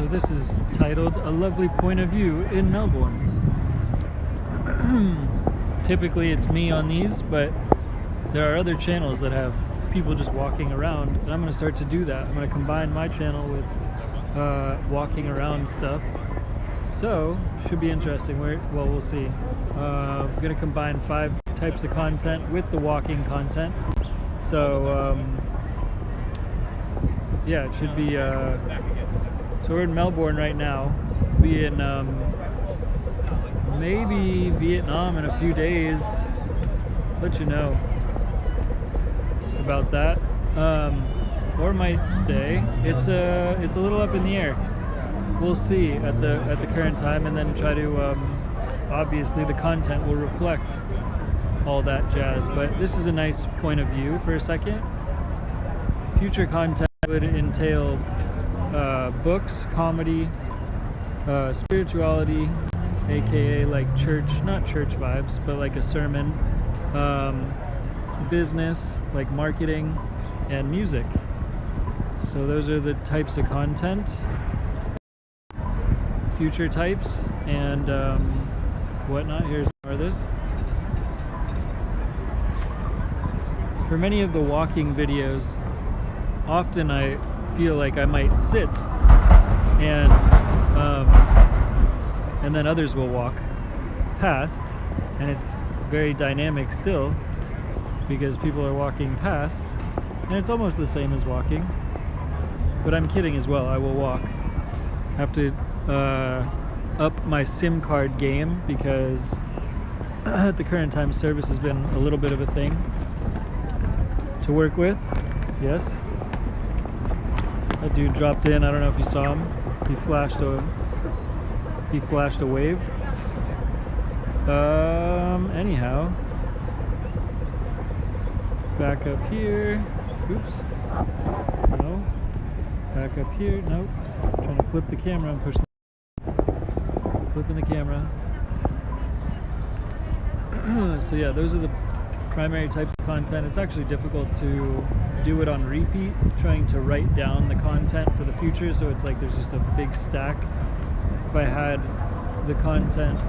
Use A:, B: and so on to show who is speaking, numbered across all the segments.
A: So this is titled A Lovely Point of View in Melbourne. Typically it's me on these, but there are other channels that have people just walking around, and I'm going to start to do that. I'm going to combine my channel with walking around stuff. So, should be interesting. Well, we'll see. I'm going to combine 5 types of content with the walking content. So, yeah, it should be... so we're in Melbourne right now. We'll be in maybe Vietnam in a few days. Let you know about that. Or might stay. It's a little up in the air. We'll see at the current time, and then try to obviously the content will reflect all that jazz. But this is a nice point of view for a second. Future content would entail books, comedy, spirituality, aka like church, not church vibes, but like a sermon, business, like marketing, and music. So those are the types of content, future types, and whatnot. Here's more of this. For many of the walking videos, often I feel like I might sit and then others will walk past, and it's very dynamic still because people are walking past, and it's almost the same as walking. But I'm kidding as well. I will walk. I have to up my SIM card game because at the current time service has been a little bit of a thing to work with. Yes. That dude dropped in. I don't know if you saw him. He flashed a wave. Anyhow, back up here. Oops. No. Back up here. Nope. Trying to flip the camera and push. Flipping the camera. So yeah, those are the primary types of content. It's actually difficult to do it on repeat, trying to write down the content for the future, so it's like there's just a big stack. If I had the content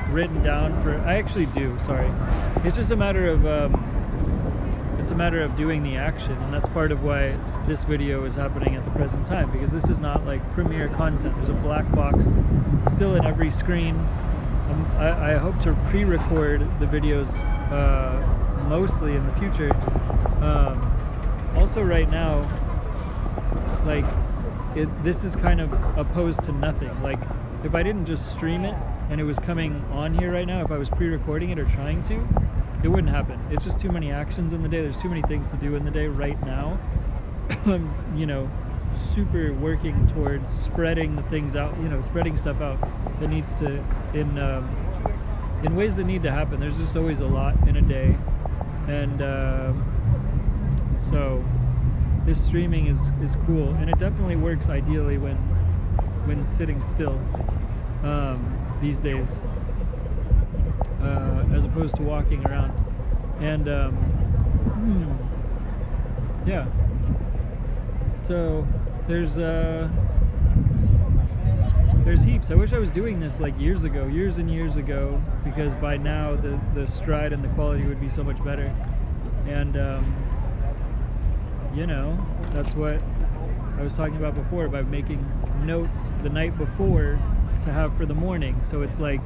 A: written down for, I actually do, sorry. It's just a matter of doing the action, and that's part of why this video is happening at the present time, because this is not like premiere content. There's a black box still in every screen. I hope to pre-record the videos mostly in the future. Also right now, like, this is kind of opposed to nothing. Like, if I didn't just stream it and it was coming on here right now, if I was pre-recording it or trying to, it wouldn't happen. It's just too many actions in the day. There's too many things to do in the day right now. You know, super working towards spreading the things out, you know, spreading stuff out that needs to, in ways that need to happen. There's just always a lot in a day. And so this streaming is cool, and it definitely works ideally when sitting still these days, as opposed to walking around. And yeah, so there's heaps. I wish I was doing this like years and years ago, because by now the stride and the quality would be so much better. And you know, that's what I was talking about before, by making notes the night before to have for the morning. So it's like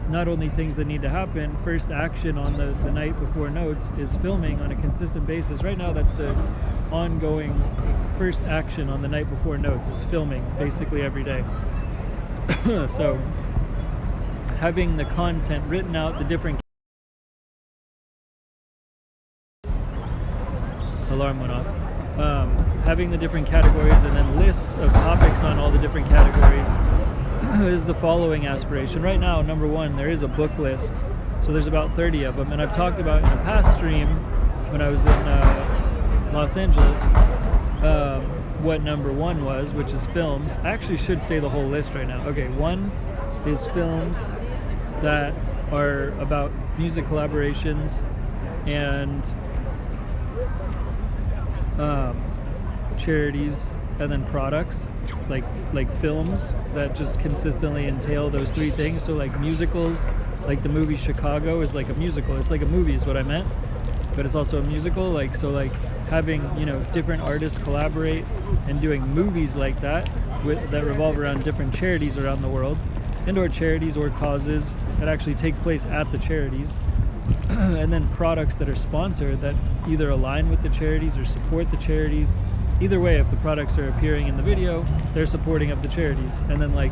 A: not only things that need to happen, first action on the night before notes is filming on a consistent basis. Right now that's the ongoing first action on the night before notes, is filming basically every day. So having the content written out, the different alarm went off. Having the different categories and then lists of topics on all the different categories is the following aspiration. Right now, number 1, there is a book list. So there's about 30 of them. And I've talked about in a past stream when I was in Los Angeles, what number 1 was, which is films. I actually should say the whole list right now. Okay, 1 is films that are about music collaborations and charities and then products, like films that just consistently entail those three things. So like musicals, like the movie Chicago is like a musical. It's like a movie is what I meant, but it's also a musical. Like, so like having, you know, different artists collaborate and doing movies like that that revolve around different charities around the world, and/or charities or causes that actually take place at the charities. And then products that are sponsored that either align with the charities or support the charities. Either way, if the products are appearing in the video, they're supporting of the charities. And then like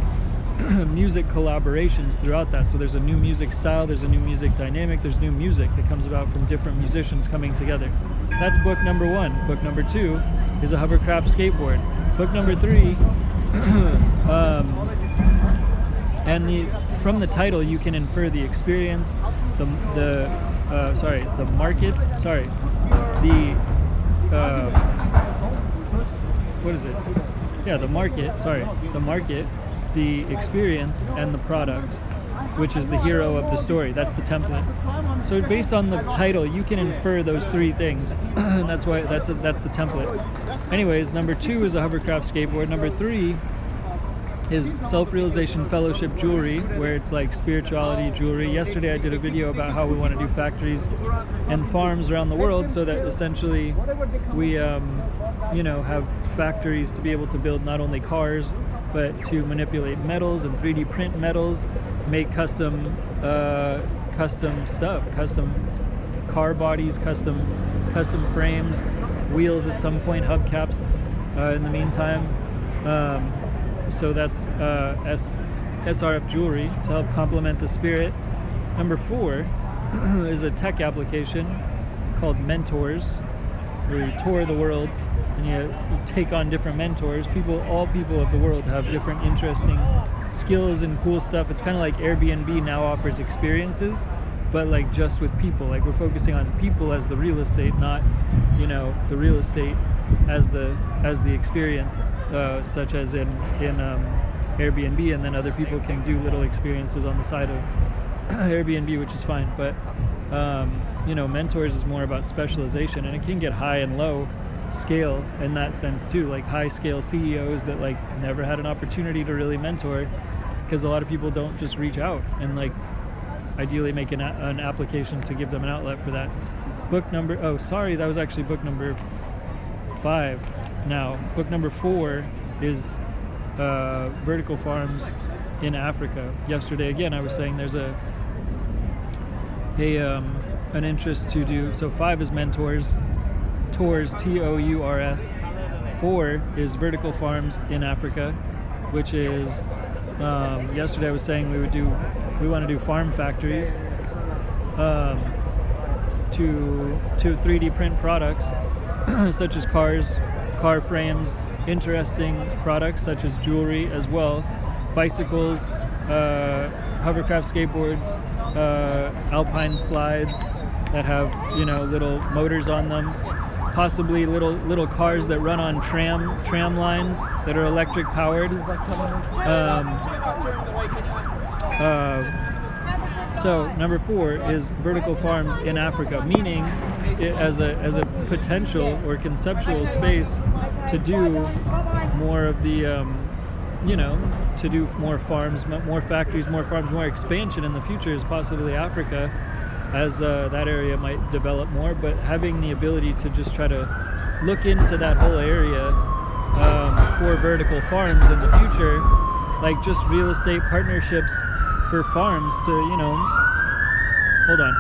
A: music collaborations throughout that. So there's a new music style, there's a new music dynamic, there's new music that comes about from different musicians coming together. That's book number 1. Book number 2 is a hovercraft skateboard. Book number 3, from the title you can infer the experience, the market, the market, the experience, and the product, which is the hero of the story. That's the template. So based on the title, you can infer those three things. That's why that's the template. Anyways, number 2 is a hovercraft skateboard. Number 3 is self-realization fellowship jewelry, where it's like spirituality jewelry. Yesterday I did a video about how we want to do factories and farms around the world, so that essentially we you know, have factories to be able to build not only cars, but to manipulate metals and 3D print metals, make custom stuff, custom car bodies, custom frames, wheels at some point, hubcaps in the meantime. So that's SRF jewelry to help complement the spirit. Number 4 is a tech application called Mentors, where you tour the world and you take on different mentors. All people of the world have different interesting skills and cool stuff. It's kind of like Airbnb now offers experiences, but like just with people. Like we're focusing on people as the real estate, not, you know, the real estate as the experience, such as in Airbnb, and then other people can do little experiences on the side of Airbnb, which is fine. But you know, Mentors is more about specialization, and it can get high and low scale in that sense too. Like high scale CEOs that like never had an opportunity to really mentor, because a lot of people don't just reach out and like ideally make an application to give them an outlet for that. Book number, that was actually book number 5 now. Book number 4 is vertical farms in Africa. Yesterday again I was saying there's an interest to do. So 5 is Mentors, Tours, Tours. 4 is vertical farms in Africa, which is yesterday I was saying we want to do farm factories to 3D print products such as cars, car frames, interesting products such as jewelry as well, bicycles, hovercraft skateboards, alpine slides that have, you know, little motors on them, possibly little cars that run on tram lines that are electric powered. So number 4 is vertical farms in Africa, meaning it as a potential or conceptual space to do more of the you know, to do more farms, more factories, more farms, more expansion in the future is possibly Africa, as that area might develop more. But having the ability to just try to look into that whole area for vertical farms in the future, like just real estate partnerships for farms to, you know, hold on.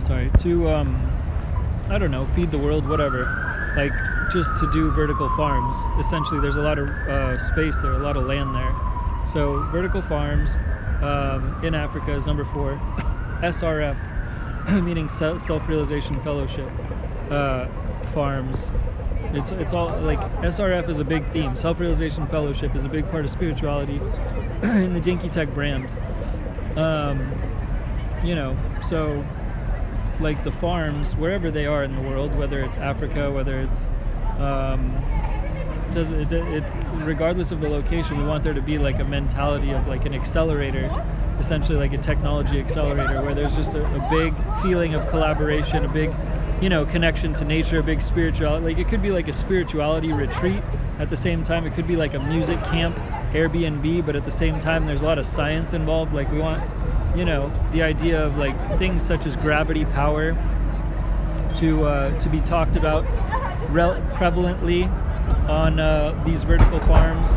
A: Sorry, to I don't know, feed the world, whatever, like just to do vertical farms. Essentially there's a lot of space there, a lot of land there. So vertical farms in Africa is number 4. SRF meaning self-realization fellowship farms. It's all like SRF is a big theme. Self-realization fellowship is a big part of spirituality in the Dinky Tech brand. You know, so like the farms, wherever they are in the world, whether it's Africa, whether it's regardless of the location, we want there to be like a mentality of like an accelerator essentially like a technology accelerator where there's just a big feeling of collaboration, a big, connection to nature, a big spirituality. Like it could be like a spirituality retreat. At the same time, it could be like a music camp, Airbnb, but at the same time, there's a lot of science involved. Like we want, the idea of like things such as gravity power to be talked about prevalently on these vertical farms.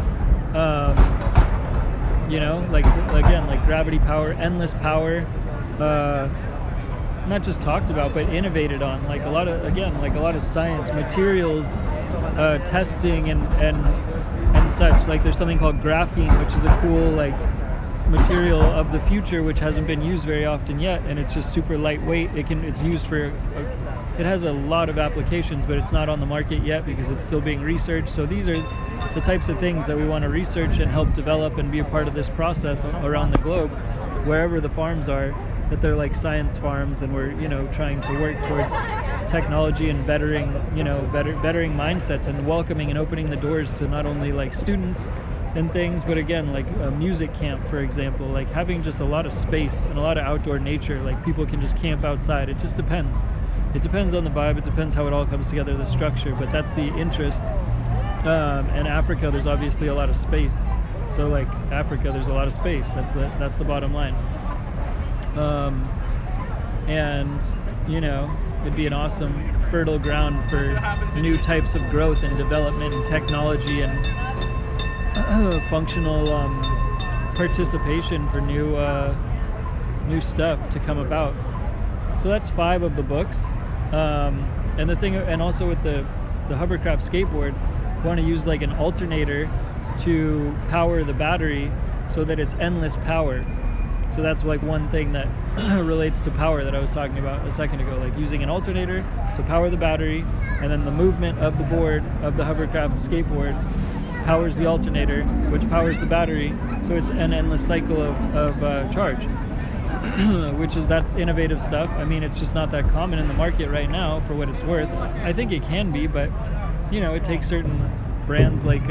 A: Like again, like gravity power, endless power. Not just talked about, but innovated on. Like a lot of science, materials, testing, and such. Like there's something called graphene, which is a cool like material of the future, which hasn't been used very often yet, and it's just super lightweight. It's used for it has a lot of applications, but it's not on the market yet because it's still being researched. So these are the types of things that we want to research and help develop and be a part of this process around the globe, wherever the farms are, that they're like science farms, and we're trying to work towards technology and bettering mindsets and welcoming and opening the doors to not only like students and things, but again, like a music camp, for example, like having just a lot of space and a lot of outdoor nature. Like people can just camp outside. It just depends. It depends on the vibe. It depends how it all comes together, the structure, but that's the interest. And Africa, there's obviously a lot of space. So like Africa, there's a lot of space. That's the bottom line. And it'd be an awesome fertile ground for new types of growth and development and technology and functional participation for new stuff to come about. So that's 5 of the books. And the thing, and also with the hovercraft skateboard, we want to use like an alternator to power the battery so that it's endless power. So that's like one thing that relates to power that I was talking about a second ago, like using an alternator to power the battery, and then the movement of the board, of the hovercraft skateboard, powers the alternator, which powers the battery. So it's an endless cycle of charge, that's innovative stuff. I mean, it's just not that common in the market right now for what it's worth. I think it can be, but it takes certain brands like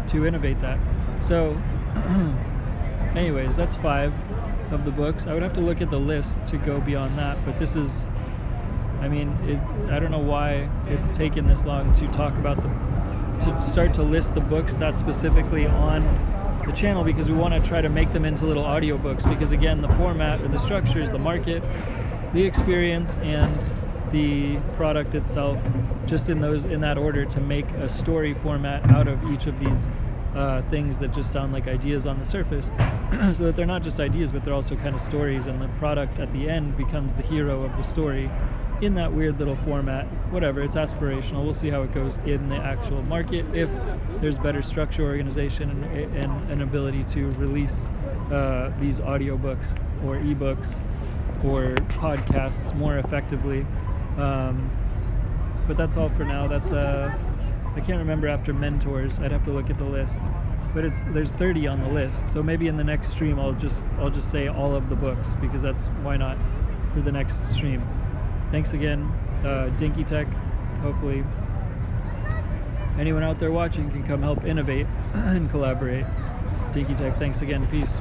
A: to innovate that. So anyways, that's 5 of the books. I would have to look at the list to go beyond that, but this is, I don't know why it's taken this long to talk about to start to list the books that specifically on the channel, because we want to try to make them into little audiobooks, because again, the format or the structures, the market, the experience, and the product itself, just in that order, to make a story format out of each of these things that just sound like ideas on the surface, so that they're not just ideas, but they're also kind of stories, and the product at the end becomes the hero of the story in that weird little format. Whatever, it's aspirational. We'll see how it goes in the actual market, if there's better structure, organization, and an ability to release these audiobooks or ebooks or podcasts more effectively. But that's all for now. That's I can't remember after mentors. I'd have to look at the list, but there's 30 on the list. So maybe in the next stream I'll just say all of the books, because that's, why not, for the next stream. Thanks again, Dinky Tech. Hopefully anyone out there watching can come help innovate and collaborate. Dinky Tech, thanks again. Peace.